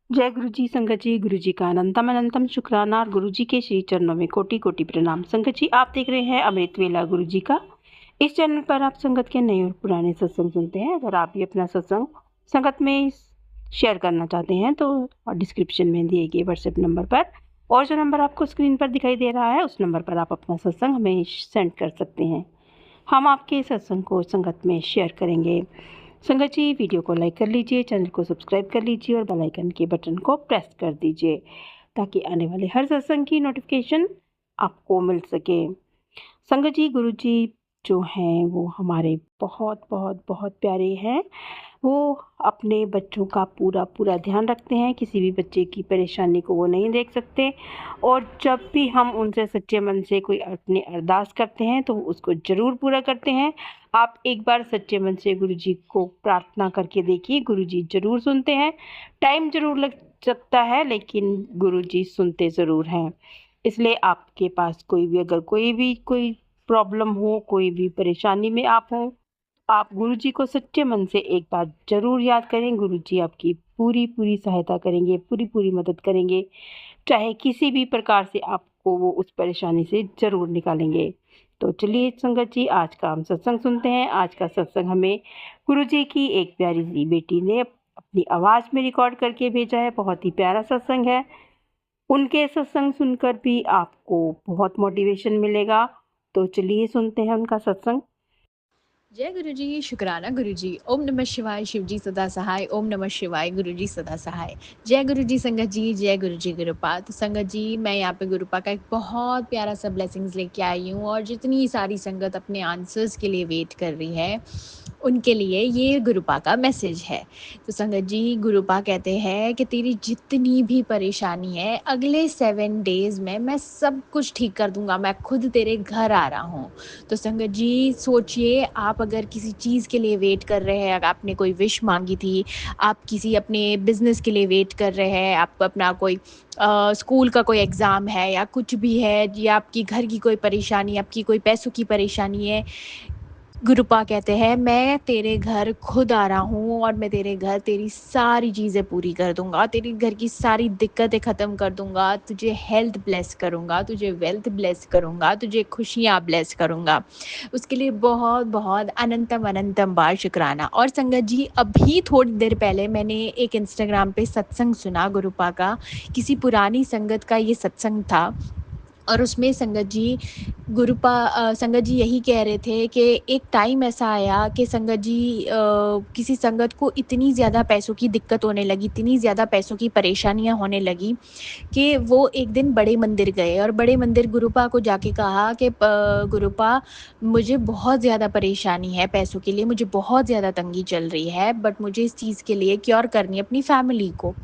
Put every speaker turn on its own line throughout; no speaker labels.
जय गुरु जी संगत जी। गुरु जी का अनंतम अनंतम शुक्राना और गुरु जी के श्री चरणों में कोटि कोटि प्रणाम। संगत जी, आप देख रहे हैं अमृत वेला गुरु जी का। इस चैनल पर आप संगत के नए और पुराने सत्संग सुनते हैं। अगर आप भी अपना सत्संग संगत में शेयर करना चाहते हैं तो डिस्क्रिप्शन में दिए गए व्हाट्सएप नंबर पर और जो नंबर आपको स्क्रीन पर दिखाई दे रहा है उस नंबर पर आप अपना सत्संग हमें सेंड कर सकते हैं। हम आपके सत्संग को संगत में शेयर करेंगे। संगत जी, वीडियो को लाइक कर लीजिए, चैनल को सब्सक्राइब कर लीजिए और बेल आइकन के बटन को प्रेस कर दीजिए ताकि आने वाले हर सत्संग की नोटिफिकेशन आपको मिल सके। संगत जी, गुरु जी जो हैं वो हमारे बहुत बहुत बहुत प्यारे हैं। वो अपने बच्चों का पूरा पूरा ध्यान रखते हैं। किसी भी बच्चे की परेशानी को वो नहीं देख सकते और जब भी हम उनसे सच्चे मन से कोई अपनी अरदास करते हैं तो वो उसको ज़रूर पूरा करते हैं। आप एक बार सच्चे मन से गुरु जी को प्रार्थना करके देखिए, गुरु जी ज़रूर सुनते हैं। टाइम ज़रूर लग सकता है लेकिन गुरु जी सुनते ज़रूर हैं। इसलिए आपके पास अगर कोई प्रॉब्लम हो, कोई भी परेशानी में आप हों, आप गुरु जी को सच्चे मन से एक बार ज़रूर याद करें। गुरु जी आपकी पूरी पूरी सहायता करेंगे, पूरी पूरी मदद करेंगे। चाहे किसी भी प्रकार से आपको वो उस परेशानी से ज़रूर निकालेंगे। तो चलिए संगत जी, आज का हम सत्संग सुनते हैं। आज का सत्संग हमें गुरु जी की एक प्यारी सी बेटी ने अपनी आवाज़ में रिकॉर्ड करके भेजा है। बहुत ही प्यारा सत्संग है। उनके सत्संग सुनकर भी आपको बहुत मोटिवेशन मिलेगा। तो चलिए सुनते हैं उनका सत्संग।
जय गुरु जी। शुक्राना गुरु जी। ओम नमः शिवाय। शिव जी सदा सहाय। ओम नमः शिवाय। गुरु जी सदा सहाय। जय गुरु जी संगत जी। जय गुरु जी गुरुपा। तो संगत जी, मैं यहाँ पे गुरुपा का एक बहुत प्यारा सा ब्लेसिंग्स लेके आई हूँ और जितनी सारी संगत अपने आंसर्स के लिए वेट कर रही है उनके लिए ये गुरुपा का मैसेज है। तो संगत जी, गुरुपा कहते हैं कि तेरी जितनी भी परेशानी है अगले 7 डेज में मैं सब कुछ ठीक कर दूंगा। मैं खुद तेरे घर आ रहा हूँ। तो संगत जी, सोचिए, आप अगर किसी चीज़ के लिए वेट कर रहे हैं, अगर आपने कोई विश मांगी थी, आप किसी अपने बिजनेस के लिए वेट कर रहे हैं, आपको अपना कोई स्कूल का कोई एग्ज़ाम है या कुछ भी है, या आपकी घर की कोई परेशानी, आपकी कोई पैसों की परेशानी है, गुरुपा कहते हैं मैं तेरे घर खुद आ रहा हूँ और मैं तेरे घर तेरी सारी चीज़ें पूरी कर दूंगा, तेरी घर की सारी दिक्कतें ख़त्म कर दूंगा, तुझे हेल्थ ब्लेस करूंगा, तुझे वेल्थ ब्लेस करूंगा, तुझे खुशियाँ ब्लेस करूंगा। उसके लिए बहुत बहुत अनंतम अनंतम बार शुक्राना। और संगत जी, अभी थोड़ी देर पहले मैंने एक इंस्टाग्राम पे सत्संग सुना गुरुपा का। किसी पुरानी संगत का ये सत्संग था और उसमें संगत जी यही कह रहे थे कि एक टाइम ऐसा आया कि संगत जी किसी संगत को इतनी ज़्यादा पैसों की दिक्कत होने लगी, इतनी ज़्यादा पैसों की परेशानियां होने लगी कि वो एक दिन बड़े मंदिर गए और बड़े मंदिर गुरुपा को जाके कहा कि गुरुपा, मुझे बहुत ज़्यादा परेशानी है पैसों के लिए, मुझे बहुत ज़्यादा तंगी चल रही है, बट मुझे इस चीज़ के लिए क्योर करनी है अपनी फैमिली को।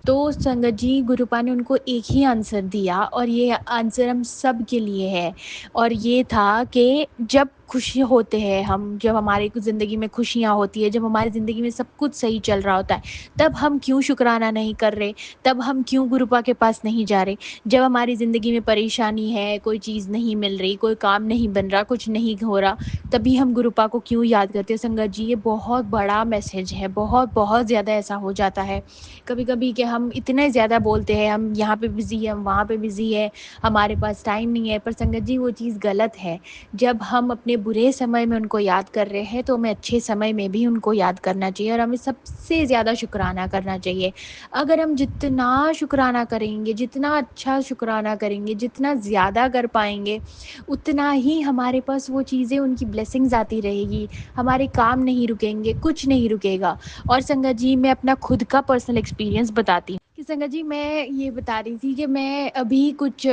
तो संगत जी, गुरुपा ने उनको एक ही आंसर दिया और ये आंसर हम सब के लिए है। और ये था कि जब खुशी होते हैं हम, जब हमारी ज़िंदगी में खुशियाँ होती है, जब हमारी ज़िंदगी में सब कुछ सही चल रहा होता है, तब हम क्यों शुक्राना नहीं कर रहे, तब हम क्यों गुरुपा के पास नहीं जा रहे। जब हमारी ज़िंदगी में परेशानी है, कोई चीज़ नहीं मिल रही, कोई काम नहीं बन रहा, कुछ नहीं हो रहा, तभी हम गुरुपा को क्यों याद करते हैं। संगत जी, ये बहुत बड़ा मैसेज है। बहुत बहुत ज़्यादा ऐसा हो जाता है कभी कभी कि हम इतने ज़्यादा बोलते हैं, हम यहाँ पे बिज़ी है, हम वहाँ पे बिज़ी है, हमारे पास टाइम नहीं है, पर संगत जी वो चीज़ गलत है। जब हम अपने बुरे समय में उनको याद कर रहे हैं तो हमें अच्छे समय में भी उनको याद करना चाहिए और हमें सबसे ज़्यादा शुक्राना करना चाहिए। अगर हम जितना शुक्राना करेंगे, जितना अच्छा शुक्राना करेंगे, जितना ज़्यादा कर पाएंगे, उतना ही हमारे पास वो चीज़ें, उनकी ब्लेसिंग्स आती रहेगी, हमारे काम नहीं रुकेंगे, कुछ नहीं रुकेगा। और संगत जी, मैं अपना खुद का पर्सनल एक्सपीरियंस बताती हूँ कि संगत जी, मैं ये बता रही थी कि मैं अभी कुछ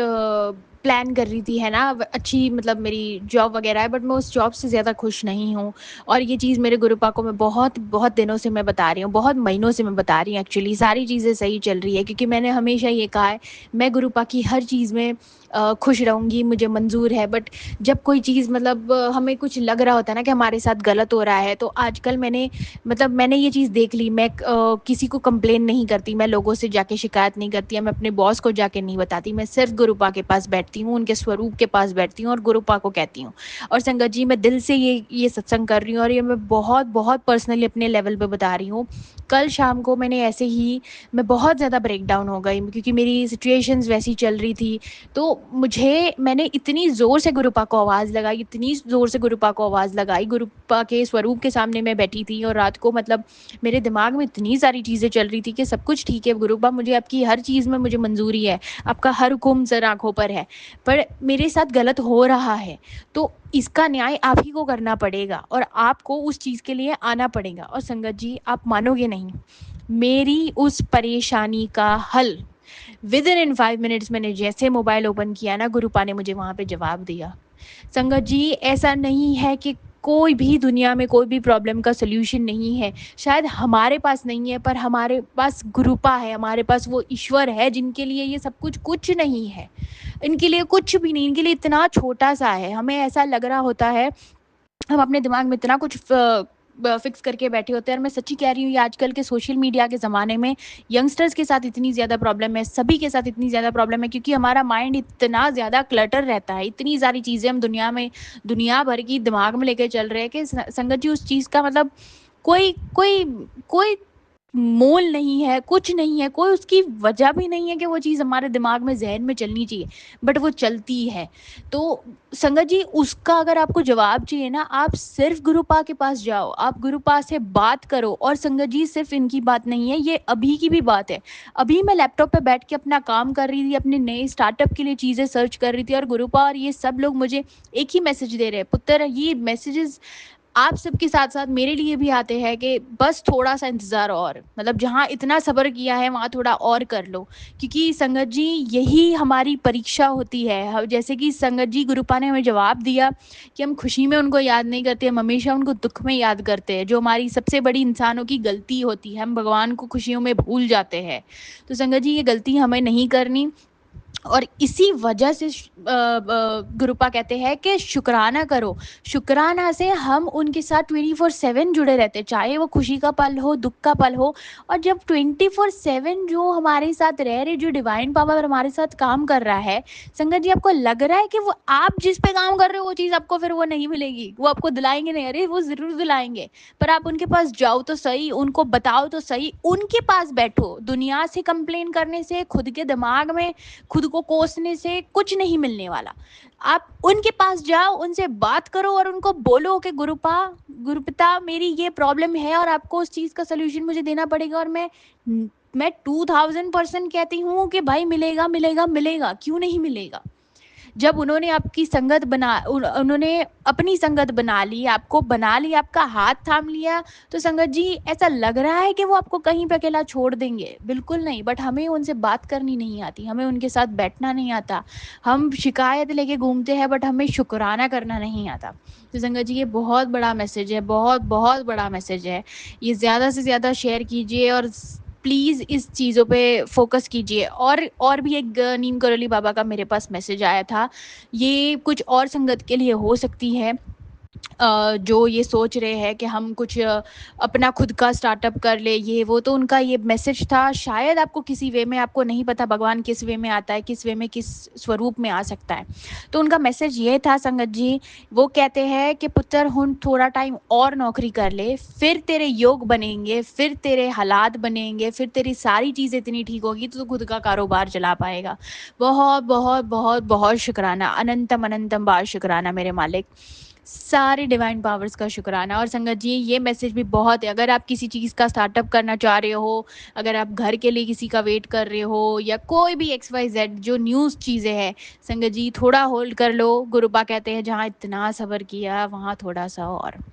प्लान कर रही थी, है ना, अच्छी मतलब मेरी जॉब वगैरह है, बट मैं उस जॉब से ज़्यादा खुश नहीं हूँ। और ये चीज़ मेरे गुरुपा को मैं बहुत बहुत दिनों से मैं बता रही हूँ, बहुत महीनों से मैं बता रही हूँ। एक्चुअली सारी चीज़ें सही चल रही है क्योंकि मैंने हमेशा ये कहा है मैं गुरुपा की हर चीज़ में खुश रहूँगी, मुझे मंजूर है। बट जब कोई चीज़ मतलब हमें कुछ लग रहा होता है ना कि हमारे साथ गलत हो रहा है, तो आजकल मैंने ये चीज़ देख ली। मैं किसी को कंप्लेन नहीं करती, मैं लोगों से जाके शिकायत नहीं करती, मैं अपने बॉस को जाके नहीं बताती, मैं सिर्फ गुरुपा के पास बैठती बैठती हूँ, उनके स्वरूप के पास बैठती हूँ और गुरुपा को कहती हूँ। और संगत जी, मैं दिल से ये सत्संग कर रही हूँ और ये मैं बहुत बहुत पर्सनली अपने लेवल पे बता रही हूँ। कल शाम को मैं बहुत ज़्यादा ब्रेक डाउन हो गई क्योंकि मेरी सिचुएशंस वैसी चल रही थी। तो मैंने इतनी ज़ोर से गुरुपा को आवाज़ लगाई, इतनी ज़ोर से गुरुपा को आवाज़ लगाई, गुरुपा के स्वरूप के सामने मैं बैठी थी और रात को मतलब मेरे दिमाग में इतनी सारी चीज़ें चल रही थी कि सब कुछ ठीक है गुरुपा, मुझे आपकी हर चीज़ में मुझे मंजूरी है, आपका हर हुक्म सर आँखों पर है, पर मेरे साथ गलत हो रहा है, तो इसका न्याय आप ही को करना पड़ेगा और आपको उस चीज़ के लिए आना पड़ेगा। और संगत जी, आप मानोगे नहीं, मेरी उस परेशानी का हल विदिन 5 मिनट्स मैंने जैसे मोबाइल ओपन किया ना, गुरुपा ने मुझे वहाँ पे जवाब दिया। संगत जी, ऐसा नहीं है कि कोई भी दुनिया में कोई भी प्रॉब्लम का सॉल्यूशन नहीं है। शायद हमारे पास नहीं है, पर हमारे पास गुरुपा है, हमारे पास वो ईश्वर है जिनके लिए ये सब कुछ नहीं है। इनके लिए कुछ भी नहीं, इनके लिए इतना छोटा-सा है। हमें ऐसा लग रहा होता है, हम अपने दिमाग में इतना कुछ फिक्स करके बैठे होते हैं। और मैं सच्ची कह रही हूँ, ये आजकल के सोशल मीडिया के ज़माने में यंगस्टर्स के साथ इतनी ज़्यादा प्रॉब्लम है, सभी के साथ इतनी ज़्यादा प्रॉब्लम है, क्योंकि हमारा माइंड इतना ज़्यादा क्लटर रहता है, इतनी सारी चीज़ें हम दुनिया भर की दिमाग में लेके चल रहे हैं कि संगत जी, उस चीज़ का मतलब कोई कोई कोई मोल नहीं है, कुछ नहीं है, कोई उसकी वजह भी नहीं है कि वो चीज़ हमारे दिमाग में, ज़हन में चलनी चाहिए, बट वो चलती है। तो संगत जी, उसका अगर आपको जवाब चाहिए ना, आप सिर्फ गुरुपा के पास जाओ, आप गुरुपा से बात करो। और संगत जी, सिर्फ इनकी बात नहीं है, ये अभी की भी बात है। अभी मैं लैपटॉप पे बैठ के अपना काम कर रही थी, अपने नए स्टार्टअप के लिए चीज़ें सर्च कर रही थी, और गुरुपा और ये सब लोग मुझे एक ही मैसेज दे रहे हैं, पुत्र, ये मैसेजेस आप सबके साथ साथ मेरे लिए भी आते हैं कि बस थोड़ा सा इंतज़ार, और मतलब जहाँ इतना सब्र किया है वहाँ थोड़ा और कर लो। क्योंकि संगत जी, यही हमारी परीक्षा होती है। जैसे कि संगत जी, गुरुपा ने हमें जवाब दिया कि हम खुशी में उनको याद नहीं करते, हम हमेशा उनको दुख में याद करते हैं, जो हमारी सबसे बड़ी इंसानों की गलती होती है, हम भगवान को खुशियों में भूल जाते हैं। तो संगत जी, ये गलती हमें नहीं करनी। और इसी वजह से गुरुपा कहते हैं कि शुक्राना करो। शुक्राना से हम उनके साथ 24/7 जुड़े रहते हैं, चाहे वो खुशी का पल हो, दुख का पल हो। और जब 24/7 जो हमारे साथ रह रहे, जो डिवाइन पावर हमारे साथ काम कर रहा है, संगत जी, आपको लग रहा है कि वो आप जिस पे काम कर रहे हो वो चीज़ आपको फिर वो नहीं मिलेगी, वो आपको दिलाएंगे नहीं, अरे वो ज़रूर दिलाएंगे। पर आप उनके पास जाओ तो सही, उनको बताओ तो सही, उनके पास बैठो। दुनिया से कंप्लेन करने से, खुद के दिमाग में खुद को कोसने से कुछ नहीं मिलने वाला। आप उनके पास जाओ, उनसे बात करो और उनको बोलो कि गुरुपिता, मेरी ये प्रॉब्लम है और आपको उस चीज़ का सोल्यूशन मुझे देना पड़ेगा। और मैं 2000% कहती हूँ कि भाई, मिलेगा मिलेगा मिलेगा, क्यों नहीं मिलेगा। जब उन्होंने आपकी संगत उन्होंने अपनी संगत बना ली, आपको बना ली, आपका हाथ थाम लिया, तो संगत जी, ऐसा लग रहा है कि वो आपको कहीं पे अकेला छोड़ देंगे, बिल्कुल नहीं। बट हमें उनसे बात करनी नहीं आती, हमें उनके साथ बैठना नहीं आता, हम शिकायत लेके घूमते हैं, बट हमें शुक्राना करना नहीं आता। तो संगत जी, ये बहुत बड़ा मैसेज है, बहुत बहुत बड़ा मैसेज है। ये ज़्यादा से ज़्यादा शेयर कीजिए और प्लीज़ इस चीज़ों पे फोकस कीजिए। और भी एक नीम करोली बाबा का मेरे पास मैसेज आया था, ये कुछ और संगत के लिए हो सकती है, जो ये सोच रहे हैं कि हम कुछ अपना खुद का स्टार्टअप कर ले, ये वो। तो उनका ये मैसेज था, शायद आपको किसी वे में, आपको नहीं पता भगवान किस वे में आता है, किस वे में, किस स्वरूप में आ सकता है। तो उनका मैसेज ये था संगत जी, वो कहते हैं कि पुत्र, हुन थोड़ा टाइम और नौकरी कर ले, फिर तेरे योग बनेंगे, फिर तेरे हालात बनेंगे, फिर तेरी सारी चीज़ें इतनी ठीक होगी तो खुद का कारोबार चला पाएगा। बहुत बहुत बहुत बहुत शुक्राना, अनंतम अनंतम बार शुक्राना मेरे मालिक, सारे डिवाइन पावर्स का शुक्राना। और संगत जी, ये मैसेज भी बहुत है, अगर आप किसी चीज़ का स्टार्टअप करना चाह रहे हो, अगर आप घर के लिए किसी का वेट कर रहे हो, या कोई भी XYZ जो न्यूज़ चीज़ें हैं, संगत जी, थोड़ा होल्ड कर लो। गुरुपा कहते हैं, जहाँ इतना सब्र किया वहाँ थोड़ा सा और।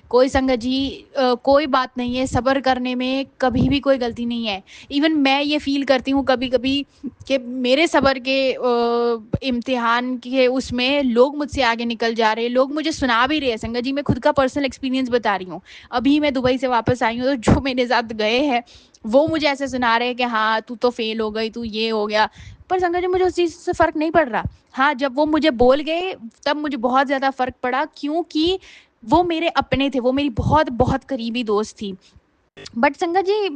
कोई संगत जी, कोई बात नहीं है, सब्र करने में कभी भी कोई गलती नहीं है। इवन मैं ये फील करती हूँ कभी कभी कि मेरे सब्र के इम्तिहान के उसमें लोग मुझसे आगे निकल जा रहे हैं, लोग मुझे सुना भी रहे हैं। संगत जी, मैं खुद का पर्सनल एक्सपीरियंस बता रही हूँ। अभी मैं दुबई से वापस आई हूँ, तो जो मेरे साथ गए हैं वो मुझे ऐसे सुना रहे हैं कि हाँ, तू तो फेल हो गई, तू ये हो गया। पर संगत जी, मुझे उस चीज़ से फ़र्क नहीं पड़ रहा। हाँ, जब वो मुझे बोल गए तब मुझे बहुत ज़्यादा फ़र्क पड़ा, क्योंकि वो मेरे अपने थे, वो मेरी बहुत बहुत करीबी दोस्त थी। बट संगत जी,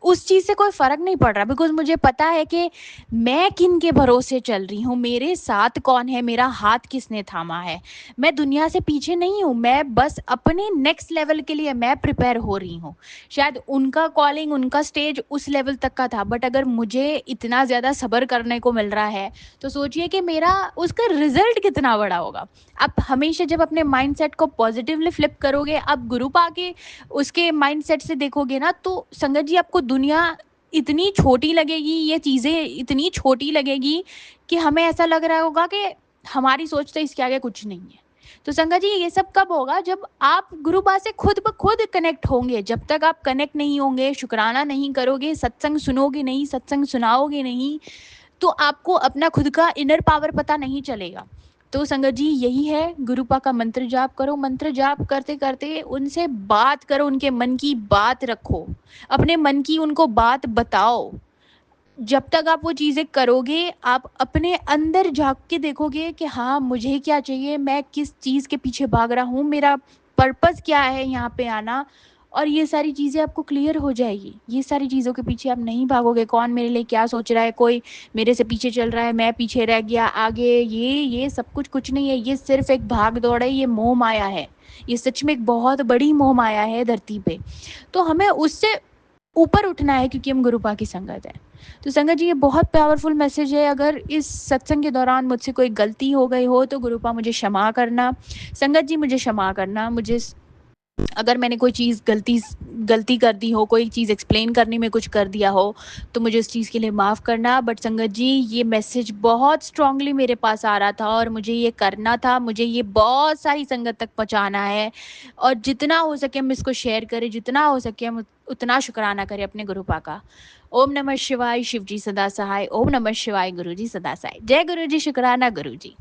उस चीज़ से कोई फ़र्क नहीं पड़ रहा, बिकॉज़ मुझे पता है कि मैं किन के भरोसे चल रही हूँ, मेरे साथ कौन है, मेरा हाथ किसने थामा है। मैं दुनिया से पीछे नहीं हूँ, मैं बस अपने नेक्स्ट लेवल के लिए मैं प्रिपेयर हो रही हूँ। शायद उनका कॉलिंग, उनका स्टेज उस लेवल तक का था, बट अगर मुझे इतना ज़्यादा सब्र करने को मिल रहा है, तो सोचिए कि मेरा उसका रिज़ल्ट कितना बड़ा होगा। आप हमेशा जब अपने माइंडसेट को पॉज़िटिवली फ्लिप करोगे, आप गुरु पाके उसके माइंडसेट से देखोगे ना, तो संगत जी आपको दुनिया इतनी छोटी लगेगी, ये चीज़ें इतनी छोटी लगेगी कि हमें ऐसा लग रहा होगा कि हमारी सोच तो इसके आगे कुछ नहीं है। तो संगत जी ये सब कब होगा? जब आप गुरु बा से खुद ब खुद कनेक्ट होंगे। जब तक आप कनेक्ट नहीं होंगे, शुक्राना नहीं करोगे, सत्संग सुनोगे नहीं, सत्संग सुनाओगे नहीं, तो आपको अपना खुद का इनर पावर पता नहीं चलेगा। तो संगत जी यही है, गुरुपा का मंत्र जाप करो, मंत्र जाप करते करते उनसे बात करो, उनके मन की बात रखो, अपने मन की उनको बात बताओ। जब तक आप वो चीज़ें करोगे, आप अपने अंदर झाँक के देखोगे कि हाँ, मुझे क्या चाहिए, मैं किस चीज़ के पीछे भाग रहा हूँ, मेरा पर्पस क्या है यहाँ पे आना, और ये सारी चीज़ें आपको क्लियर हो जाएगी। ये सारी चीज़ों के पीछे आप नहीं भागोगे, कौन मेरे लिए क्या सोच रहा है, कोई मेरे से पीछे चल रहा है, मैं पीछे रह गया, आगे ये सब कुछ नहीं है, ये सिर्फ़ एक भाग-दौड़ है, ये मोह-माया है। ये सच में एक बहुत बड़ी मोह-माया है धरती पे। तो हमें उससे ऊपर उठना है क्योंकि हम गुरुपा की संगत है। तो संगत जी ये बहुत पावरफुल मैसेज है। अगर इस सत्संग के दौरान मुझसे कोई गलती हो गई हो तो गुरुपा मुझे क्षमा करना। संगत जी मुझे क्षमा करना। मुझे अगर मैंने कोई चीज़ गलती कर दी हो, कोई चीज़ एक्सप्लेन करने में कुछ कर दिया हो, तो मुझे उस चीज़ के लिए माफ़ करना। बट संगत जी ये मैसेज बहुत स्ट्रांगली मेरे पास आ रहा था और मुझे ये करना था, मुझे ये बहुत सारी संगत तक पहुँचाना है, और जितना हो सके हम इसको शेयर करें, जितना हो सके हम उतना शुक्राना करें अपने गुरुपा का। ओम नमः शिवाय, शिव जी सदा सहाय। ओम नमः शिवाय, गुरु जी सदा सहाय। जय गुरु जी, शुक्राना गुरु जी।